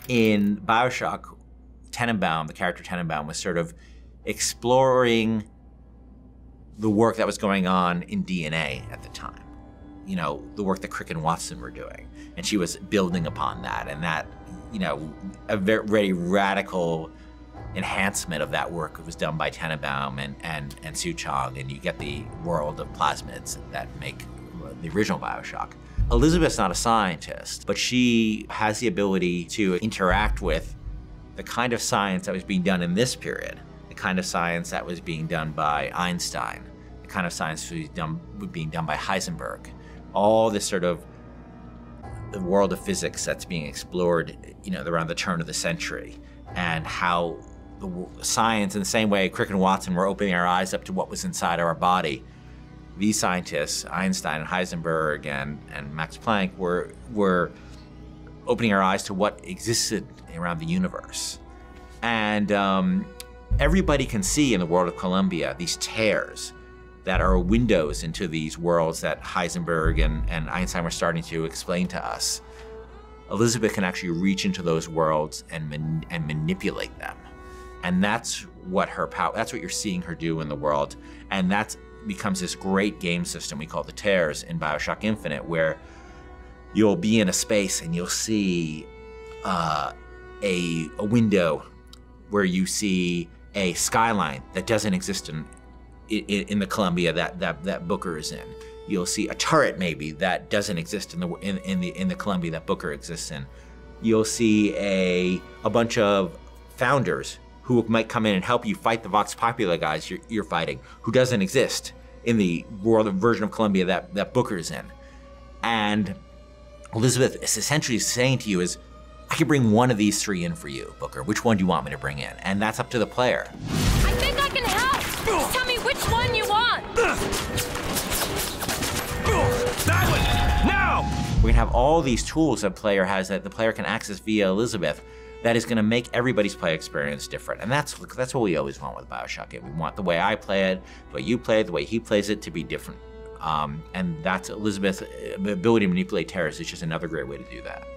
In BioShock, Tenenbaum, the character Tenenbaum, was sort of exploring the work that was going on in DNA at the time. You know, the work that Crick and Watson were doing. And she was building upon that, and that, you know, a very radical enhancement of that work was done by Tenenbaum and Sue Chong, and you get the world of plasmids that make the original BioShock. Elizabeth's not a scientist, but she has the ability to interact with the kind of science that was being done in this period, the kind of science that was being done by Einstein, the kind of science that was being done by Heisenberg. All this sort of the world of physics that's being explored, you know, around the turn of the century, and how the science, in the same way Crick and Watson were opening our eyes up to what was inside our body, these scientists, Einstein and Heisenberg and Max Planck, were opening our eyes to what existed around the universe. And everybody can see in the world of Columbia these tears that are windows into these worlds that Heisenberg and Einstein were starting to explain to us. Elizabeth can actually reach into those worlds and manipulate them. And that's what her power, that's what you're seeing her do in the world. And that becomes this great game system we call the tears in BioShock Infinite, where you'll be in a space and you'll see a window where you see a skyline that doesn't exist in the Columbia that Booker is in. You'll see a turret maybe that doesn't exist in the Columbia that Booker exists in. You'll see a bunch of founders who might come in and help you fight the Vox Populi guys you're fighting, who doesn't exist in the world version of Columbia that Booker's in. And Elizabeth is essentially saying to you is, I can bring one of these three in for you, Booker. Which one do you want me to bring in? And that's up to the player. I think I can help. Just tell me which one you want. That one, now! We're gonna have all these tools that the player can access via Elizabeth that is gonna make everybody's play experience different. And that's what we always want with BioShock. We want the way I play it, the way you play it, the way he plays it to be different. And that's Elizabeth's ability to manipulate terrorists is just another great way to do that.